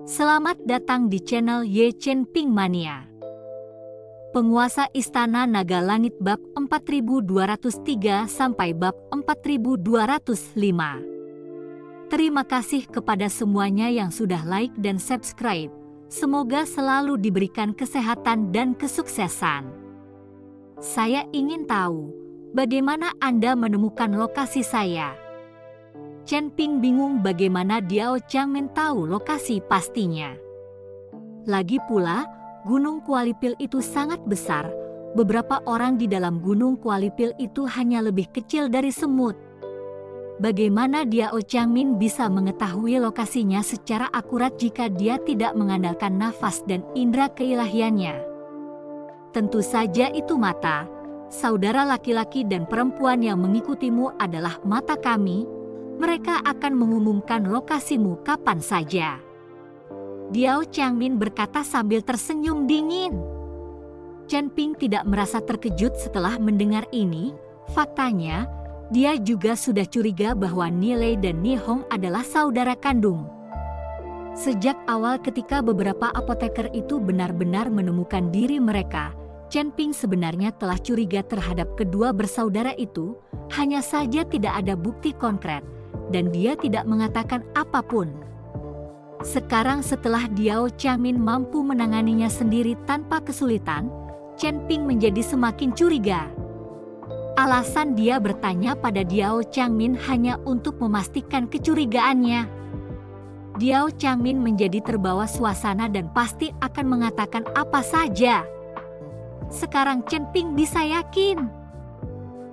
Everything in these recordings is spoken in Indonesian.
Selamat datang di channel Ye Chen Ping Mania. Penguasa Istana Naga Langit bab 4203 sampai bab 4205. Terima kasih kepada semuanya yang sudah like dan subscribe. Semoga selalu diberikan kesehatan dan kesuksesan. Saya ingin tahu, bagaimana Anda menemukan lokasi saya? Chen Ping bingung bagaimana Diao Changmin tahu lokasi pastinya. Lagi pula, Gunung Kualipil itu sangat besar. Beberapa orang di dalam Gunung Kualipil itu hanya lebih kecil dari semut. Bagaimana Diao Changmin bisa mengetahui lokasinya secara akurat jika dia tidak mengandalkan nafas dan indera keilahiannya? Tentu saja itu mata. Saudara laki-laki dan perempuan yang mengikutimu adalah mata kami. Mereka akan mengumumkan lokasimu kapan saja. Diao Changmin berkata sambil tersenyum dingin. Chen Ping tidak merasa terkejut setelah mendengar ini. Faktanya, dia juga sudah curiga bahwa Nilei dan Nihong adalah saudara kandung. Sejak awal ketika beberapa apoteker itu benar-benar menemukan diri mereka, Chen Ping sebenarnya telah curiga terhadap kedua bersaudara itu, hanya saja tidak ada bukti konkret. Dan dia tidak mengatakan apapun. Sekarang setelah Diao Changmin mampu menanganinya sendiri tanpa kesulitan, Chen Ping menjadi semakin curiga. Alasan dia bertanya pada Diao Changmin hanya untuk memastikan kecurigaannya. Diao Changmin menjadi terbawa suasana dan pasti akan mengatakan apa saja. Sekarang Chen Ping bisa yakin.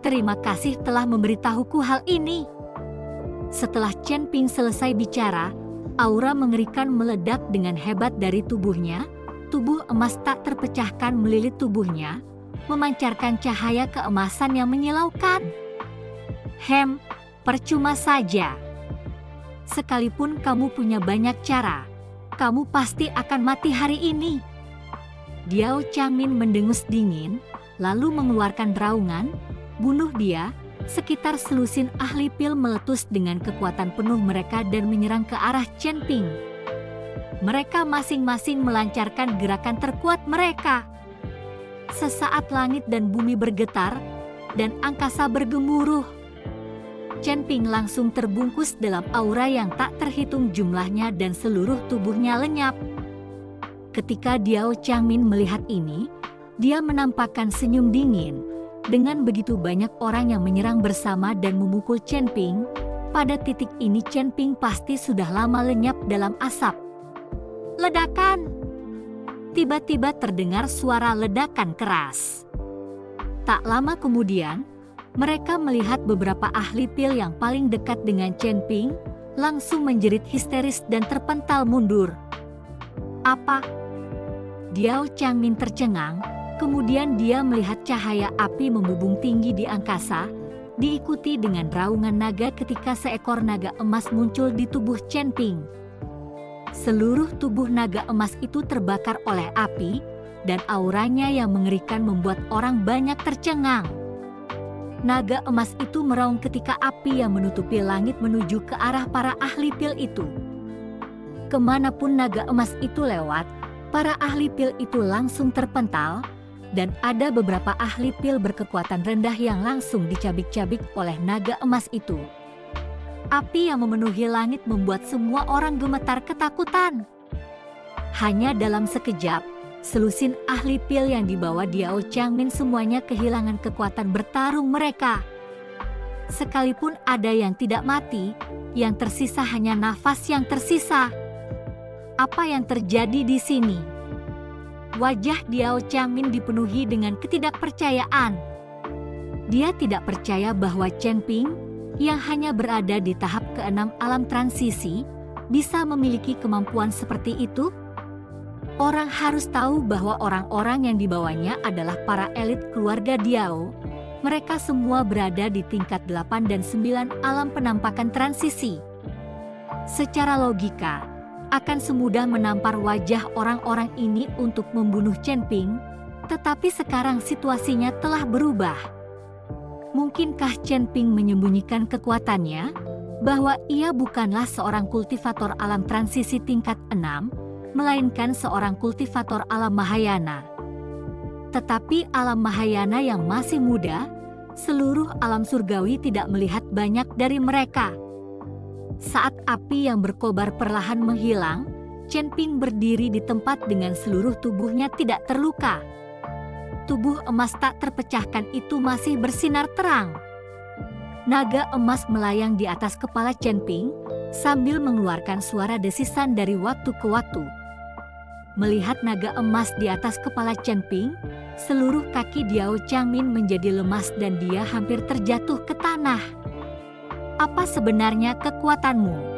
Terima kasih telah memberitahuku hal ini. Setelah Chen Ping selesai bicara, aura mengerikan meledak dengan hebat dari tubuhnya. Tubuh emas tak terpecahkan melilit tubuhnya, memancarkan cahaya keemasan yang menyilaukan. Percuma saja. Sekalipun kamu punya banyak cara, kamu pasti akan mati hari ini. Diao Changmin mendengus dingin, lalu mengeluarkan raungan, bunuh dia. Sekitar selusin ahli pil meletus dengan kekuatan penuh mereka dan menyerang ke arah Chen Ping. Mereka masing-masing melancarkan gerakan terkuat mereka. Sesaat langit dan bumi bergetar, dan angkasa bergemuruh. Chen Ping langsung terbungkus dalam aura yang tak terhitung jumlahnya dan seluruh tubuhnya lenyap. Ketika Diao Changmin melihat ini, dia menampakkan senyum dingin. Dengan begitu banyak orang yang menyerang bersama dan memukul Chen Ping, pada titik ini Chen Ping pasti sudah lama lenyap dalam asap. Ledakan! Tiba-tiba terdengar suara ledakan keras. Tak lama kemudian, mereka melihat beberapa ahli pil yang paling dekat dengan Chen Ping, langsung menjerit histeris dan terpental mundur. Apa? Diao Changmin tercengang. Kemudian dia melihat cahaya api memubung tinggi di angkasa, diikuti dengan raungan naga ketika seekor naga emas muncul di tubuh Chen Ping. Seluruh tubuh naga emas itu terbakar oleh api, dan auranya yang mengerikan membuat orang banyak tercengang. Naga emas itu meraung ketika api yang menutupi langit menuju ke arah para ahli pil itu. Kemanapun naga emas itu lewat, para ahli pil itu langsung terpental, dan ada beberapa ahli pil berkekuatan rendah yang langsung dicabik-cabik oleh naga emas itu. Api yang memenuhi langit membuat semua orang gemetar ketakutan. Hanya dalam sekejap, selusin ahli pil yang dibawa Diao Changmin semuanya kehilangan kekuatan bertarung mereka. Sekalipun ada yang tidak mati, yang tersisa hanya nafas yang tersisa. Apa yang terjadi di sini? Wajah Diao Changmin dipenuhi dengan ketidakpercayaan. Dia tidak percaya bahwa Chen Ping, yang hanya berada di tahap ke-6 alam transisi, bisa memiliki kemampuan seperti itu. Orang harus tahu bahwa orang-orang yang dibawanya adalah para elit keluarga Diao. Mereka semua berada di tingkat 8 dan 9 alam penampakan transisi. Secara logika, akan semudah menampar wajah orang-orang ini untuk membunuh Chen Ping, tetapi sekarang situasinya telah berubah. Mungkinkah Chen Ping menyembunyikan kekuatannya? bahwa ia bukanlah seorang kultivator alam transisi tingkat 6, melainkan seorang kultivator alam Mahayana. Tetapi alam Mahayana yang masih muda, seluruh alam surgawi tidak melihat banyak dari mereka. Saat api yang berkobar perlahan menghilang, Chen Ping berdiri di tempat dengan seluruh tubuhnya tidak terluka. Tubuh emas tak terpecahkan itu masih bersinar terang. Naga emas melayang di atas kepala Chen Ping sambil mengeluarkan suara desisan dari waktu ke waktu. Melihat naga emas di atas kepala Chen Ping, seluruh kaki Diao Changmin menjadi lemas dan dia hampir terjatuh ke tanah. Apa sebenarnya kekuatanmu?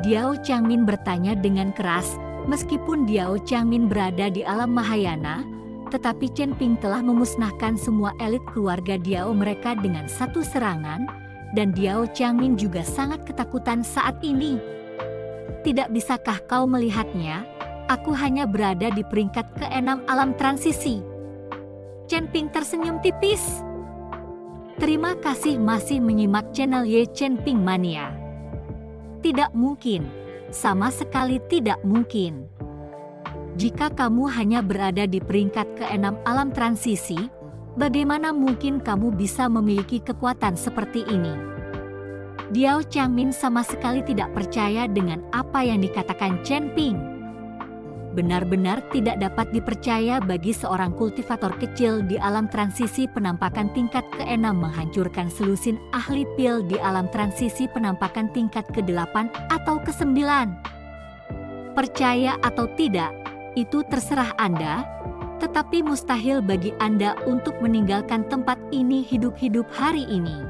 Diao Changmin bertanya dengan keras, meskipun Diao Changmin berada di alam Mahayana, tetapi Chen Ping telah memusnahkan semua elit keluarga Diao mereka dengan satu serangan, dan Diao Changmin juga sangat ketakutan saat ini. Tidak bisakah kau melihatnya? Aku hanya berada di peringkat ke-6 alam transisi. Chen Ping tersenyum tipis. Terima kasih masih menyimak channel Ye Chen Ping Mania. Tidak mungkin, sama sekali tidak mungkin. Jika kamu hanya berada di peringkat ke-6 alam transisi, bagaimana mungkin kamu bisa memiliki kekuatan seperti ini? Diao Changmin sama sekali tidak percaya dengan apa yang dikatakan Chen Ping. Benar-benar tidak dapat dipercaya bagi seorang kultivator kecil di alam transisi penampakan tingkat ke-6 menghancurkan selusin ahli pil di alam transisi penampakan tingkat ke-8 atau ke-9. Percaya atau tidak, itu terserah Anda, tetapi mustahil bagi Anda untuk meninggalkan tempat ini hidup-hidup hari ini.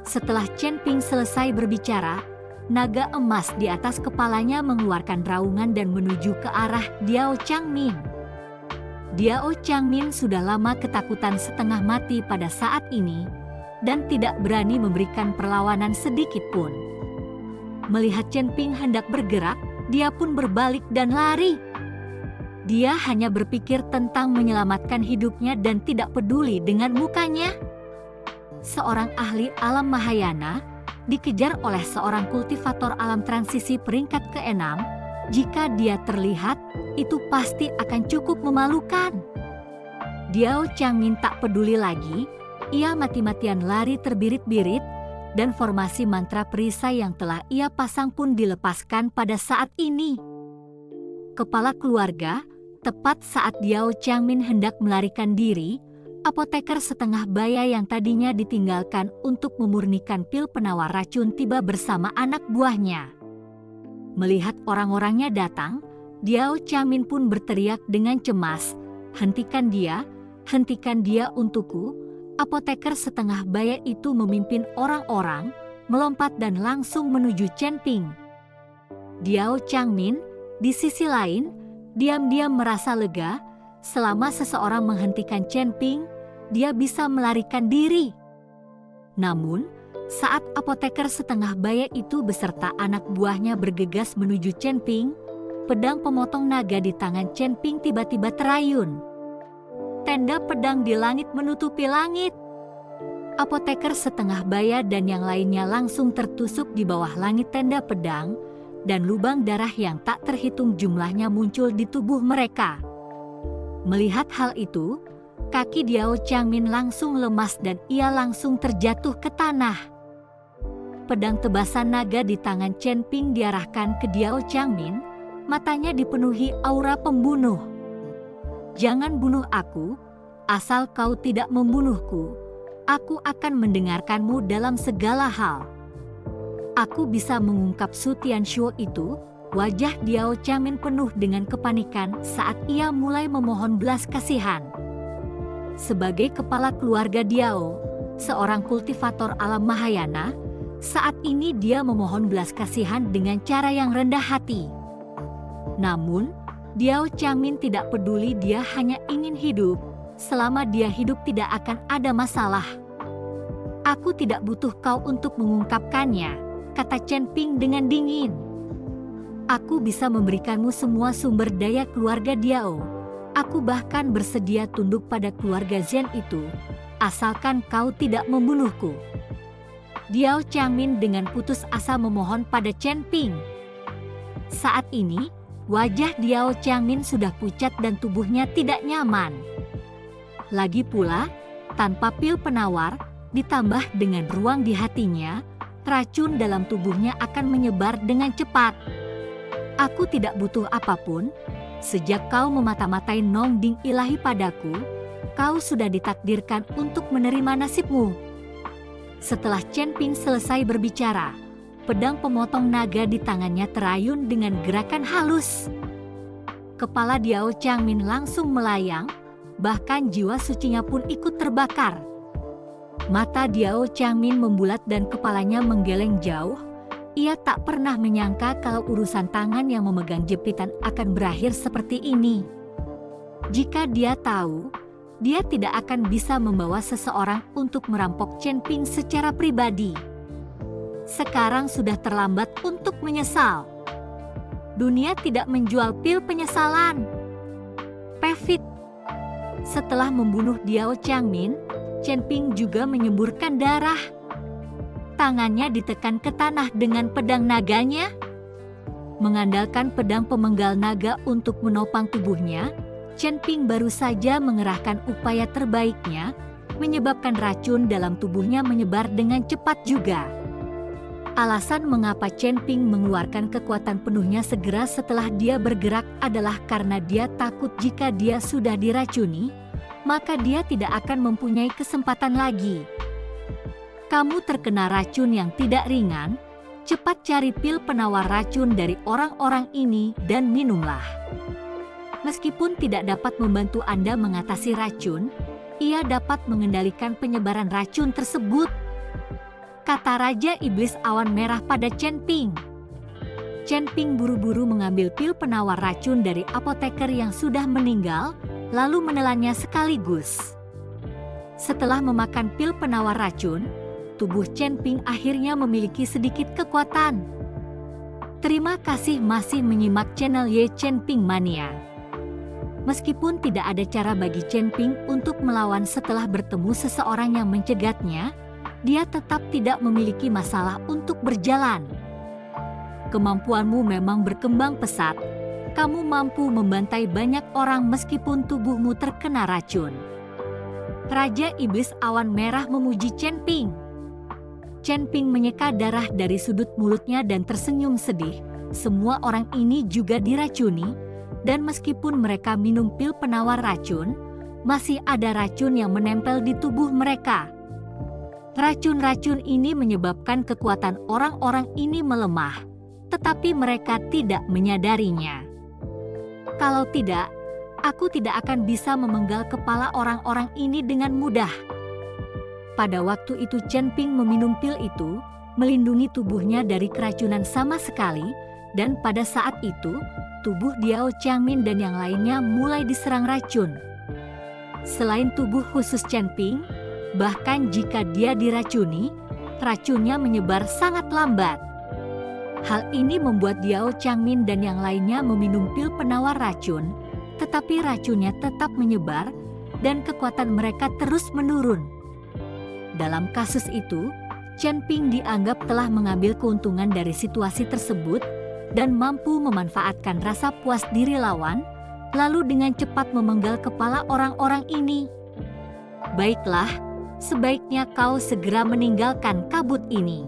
Setelah Chen Ping selesai berbicara, naga emas di atas kepalanya mengeluarkan raungan dan menuju ke arah Diao Changmin. Diao Changmin sudah lama ketakutan setengah mati pada saat ini, dan tidak berani memberikan perlawanan sedikit pun. Melihat Chen Ping hendak bergerak, dia pun berbalik dan lari. Dia hanya berpikir tentang menyelamatkan hidupnya dan tidak peduli dengan mukanya. Seorang ahli alam Mahayana dikejar oleh seorang kultivator alam transisi peringkat ke-6. Jika dia terlihat, itu pasti akan cukup memalukan. Diao Changmin tak peduli lagi. Ia mati-matian lari terbirit-birit, dan formasi mantra perisai yang telah ia pasang pun dilepaskan pada saat ini. Kepala keluarga, tepat saat Diao Changmin hendak melarikan diri, apoteker setengah baya yang tadinya ditinggalkan untuk memurnikan pil penawar racun tiba bersama anak buahnya. Melihat orang-orangnya datang, Diao Changmin pun berteriak dengan cemas, hentikan dia untukku." Apoteker setengah baya itu memimpin orang-orang, melompat dan langsung menuju Chen Ping. Diao Changmin, di sisi lain, diam-diam merasa lega. Selama seseorang menghentikan Chen Ping, dia bisa melarikan diri. Namun, saat apoteker setengah baya itu beserta anak buahnya bergegas menuju Chen Ping, pedang pemotong naga di tangan Chen Ping tiba-tiba terayun. Tenda pedang di langit menutupi langit. Apoteker setengah baya dan yang lainnya langsung tertusuk di bawah langit tenda pedang, dan lubang darah yang tak terhitung jumlahnya muncul di tubuh mereka. Melihat hal itu, kaki Diao Changmin langsung lemas dan ia langsung terjatuh ke tanah. Pedang tebasan naga di tangan Chen Ping diarahkan ke Diao Changmin, matanya dipenuhi aura pembunuh. "Jangan bunuh aku, asal kau tidak membunuhku, aku akan mendengarkanmu dalam segala hal." Aku bisa mengungkap Su Tianshuo itu. Wajah Diao Changmin penuh dengan kepanikan saat ia mulai memohon belas kasihan. Sebagai kepala keluarga Diao, seorang kultivator alam Mahayana, saat ini dia memohon belas kasihan dengan cara yang rendah hati. Namun, Diao Changmin tidak peduli, dia hanya ingin hidup. Selama dia hidup tidak akan ada masalah. "Aku tidak butuh kau untuk mengungkapkannya," kata Chen Ping dengan dingin. "Aku bisa memberikanmu semua sumber daya keluarga Diao. Aku bahkan bersedia tunduk pada keluarga Zhen itu, asalkan kau tidak membunuhku." Diao Changmin dengan putus asa memohon pada Chen Ping. Saat ini, wajah Diao Changmin sudah pucat dan tubuhnya tidak nyaman. Lagi pula, tanpa pil penawar, ditambah dengan ruang di hatinya, racun dalam tubuhnya akan menyebar dengan cepat. Aku tidak butuh apapun. Sejak kau memata-matai Nong Ding ilahi padaku, kau sudah ditakdirkan untuk menerima nasibmu. Setelah Chen Ping selesai berbicara, pedang pemotong naga di tangannya terayun dengan gerakan halus. Kepala Diao Changmin langsung melayang, bahkan jiwa sucinya pun ikut terbakar. Mata Diao Changmin membulat dan kepalanya menggeleng jauh. Ia tak pernah menyangka kalau urusan tangan yang memegang jepitan akan berakhir seperti ini. Jika dia tahu, dia tidak akan bisa membawa seseorang untuk merampok Chen Ping secara pribadi. Sekarang sudah terlambat untuk menyesal. Dunia tidak menjual pil penyesalan. Pevit. Setelah membunuh Diao Changmin, Chen Ping juga menyemburkan darah. Tangannya ditekan ke tanah dengan pedang naganya. Mengandalkan pedang pemenggal naga untuk menopang tubuhnya, Chen Ping baru saja mengerahkan upaya terbaiknya, menyebabkan racun dalam tubuhnya menyebar dengan cepat juga. Alasan mengapa Chen Ping mengeluarkan kekuatan penuhnya segera setelah dia bergerak adalah karena dia takut jika dia sudah diracuni, maka dia tidak akan mempunyai kesempatan lagi. Kamu terkena racun yang tidak ringan, cepat cari pil penawar racun dari orang-orang ini dan minumlah. Meskipun tidak dapat membantu Anda mengatasi racun, ia dapat mengendalikan penyebaran racun tersebut, kata Raja Iblis Awan Merah pada Chen Ping. Chen Ping buru-buru mengambil pil penawar racun dari apoteker yang sudah meninggal, lalu menelannya sekaligus. Setelah memakan pil penawar racun, tubuh Chen Ping akhirnya memiliki sedikit kekuatan. Terima kasih masih menyimak channel Ye Chen Ping Mania. Meskipun tidak ada cara bagi Chen Ping untuk melawan setelah bertemu seseorang yang mencegatnya, dia tetap tidak memiliki masalah untuk berjalan. Kemampuanmu memang berkembang pesat. Kamu mampu membantai banyak orang meskipun tubuhmu terkena racun. Raja Iblis Awan Merah memuji Chen Ping. Chen Ping menyeka darah dari sudut mulutnya dan tersenyum sedih. Semua orang ini juga diracuni. Dan meskipun mereka minum pil penawar racun, masih ada racun yang menempel di tubuh mereka. Racun-racun ini menyebabkan kekuatan orang-orang ini melemah, tetapi mereka tidak menyadarinya. Kalau tidak, aku tidak akan bisa memenggal kepala orang-orang ini dengan mudah. Pada waktu itu Chen Ping meminum pil itu, melindungi tubuhnya dari keracunan sama sekali, dan pada saat itu, tubuh Diao Changmin dan yang lainnya mulai diserang racun. Selain tubuh khusus Chen Ping, bahkan jika dia diracuni, racunnya menyebar sangat lambat. Hal ini membuat Diao Changmin dan yang lainnya meminum pil penawar racun, tetapi racunnya tetap menyebar dan kekuatan mereka terus menurun. Dalam kasus itu, Chen Ping dianggap telah mengambil keuntungan dari situasi tersebut dan mampu memanfaatkan rasa puas diri lawan, lalu dengan cepat memenggal kepala orang-orang ini. Baiklah, sebaiknya kau segera meninggalkan kabut ini.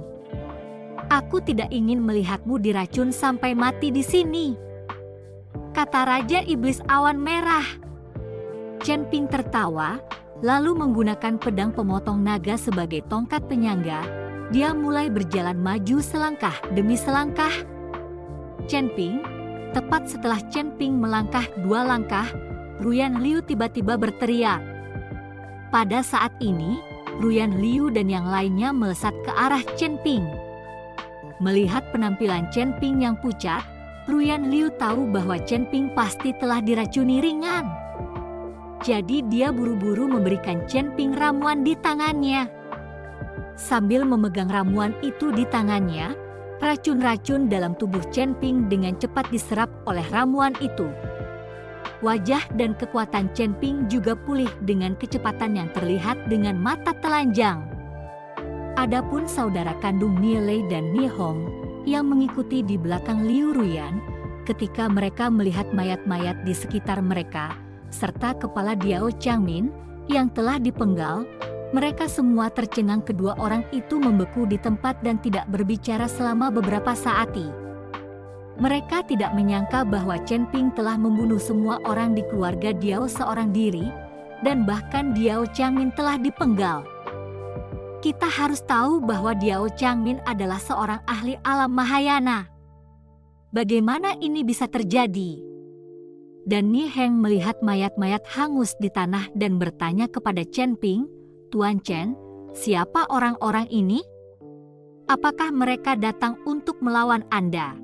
Aku tidak ingin melihatmu diracun sampai mati di sini, kata Raja Iblis Awan Merah. Chen Ping tertawa, lalu menggunakan pedang pemotong naga sebagai tongkat penyangga. Dia mulai berjalan maju selangkah demi selangkah. Chen Ping, tepat setelah Chen Ping melangkah 2 langkah, Ruyan Liu tiba-tiba berteriak. Pada saat ini, Ruyan Liu dan yang lainnya melesat ke arah Chen Ping. Melihat penampilan Chen Ping yang pucat, Ruyan Liu tahu bahwa Chen Ping pasti telah diracuni ringan. Jadi dia buru-buru memberikan Chen Ping ramuan di tangannya. Sambil memegang ramuan itu di tangannya, racun-racun dalam tubuh Chen Ping dengan cepat diserap oleh ramuan itu. Wajah dan kekuatan Chen Ping juga pulih dengan kecepatan yang terlihat dengan mata telanjang. Adapun saudara kandung Nie Lei dan Nie Hong yang mengikuti di belakang Liu Ruyan, ketika mereka melihat mayat-mayat di sekitar mereka, serta kepala Diao Changmin yang telah dipenggal, mereka semua tercengang. Kedua orang itu membeku di tempat dan tidak berbicara selama beberapa saat. Mereka tidak menyangka bahwa Chen Ping telah membunuh semua orang di keluarga Diao seorang diri, dan bahkan Diao Changmin telah dipenggal. Kita harus tahu bahwa Diao Changmin adalah seorang ahli alam Mahayana. Bagaimana ini bisa terjadi? Dan Nie Heng melihat mayat-mayat hangus di tanah dan bertanya kepada Chen Ping, "Tuan Chen, siapa orang-orang ini? Apakah mereka datang untuk melawan Anda?"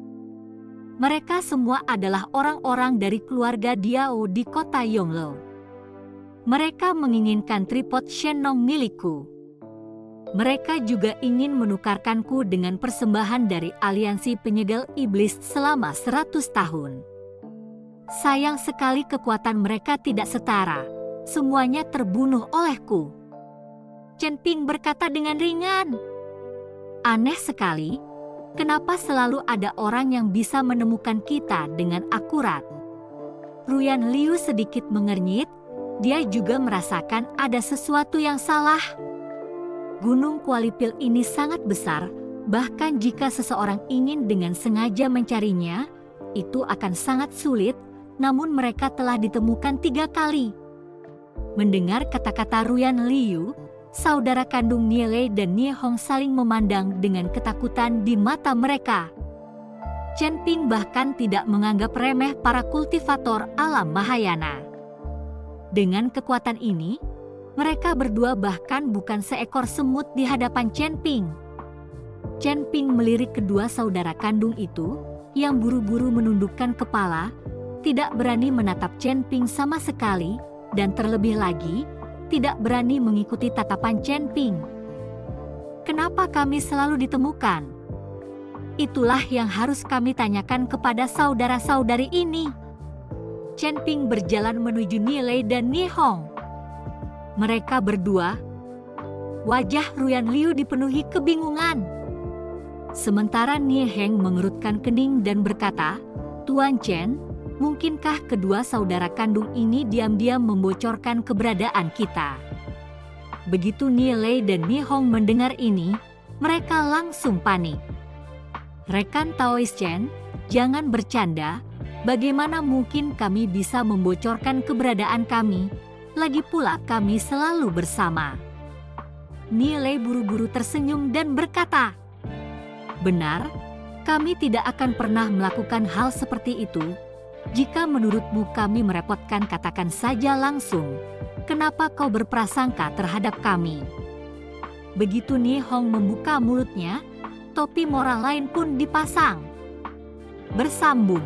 Mereka semua adalah orang-orang dari keluarga Diao di kota Yongluo. Mereka menginginkan tripod Shenong milikku. Mereka juga ingin menukarkanku dengan persembahan dari aliansi penyegel iblis selama 100 tahun. Sayang sekali kekuatan mereka tidak setara. Semuanya terbunuh olehku. Chen Ping berkata dengan ringan. Aneh sekali, kenapa selalu ada orang yang bisa menemukan kita dengan akurat? Ruyan Liu sedikit mengernyit, dia juga merasakan ada sesuatu yang salah. Gunung Kualipil ini sangat besar, bahkan jika seseorang ingin dengan sengaja mencarinya, itu akan sangat sulit, namun mereka telah ditemukan 3 kali. Mendengar kata-kata Ruyan Liu, saudara kandung Nie Lei dan Nie Hong saling memandang dengan ketakutan di mata mereka. Chen Ping bahkan tidak menganggap remeh para kultivator alam Mahayana. Dengan kekuatan ini, mereka berdua bahkan bukan seekor semut di hadapan Chen Ping. Chen Ping melirik kedua saudara kandung itu, yang buru-buru menundukkan kepala, tidak berani menatap Chen Ping sama sekali, dan terlebih lagi, tidak berani mengikuti tatapan Chen Ping. Kenapa kami selalu ditemukan? Itulah yang harus kami tanyakan kepada saudara-saudari ini. Chen Ping berjalan menuju Nie Lei dan Nie Hong. Mereka berdua, wajah Ruyan Liu dipenuhi kebingungan. Sementara Nie Heng mengerutkan kening dan berkata, "Tuan Chen, mungkinkah kedua saudara kandung ini diam-diam membocorkan keberadaan kita?" Begitu Nie Lei dan Nie Hong mendengar ini, mereka langsung panik. "Rekan Taois Chen, jangan bercanda. Bagaimana mungkin kami bisa membocorkan keberadaan kami? Lagi pula kami selalu bersama." Nie Lei buru-buru tersenyum dan berkata, "Benar, kami tidak akan pernah melakukan hal seperti itu. Jika menurutmu kami merepotkan, katakan saja langsung. Kenapa kau berprasangka terhadap kami?" Begitu Nie Hong membuka mulutnya, topi moral lain pun dipasang. Bersambung.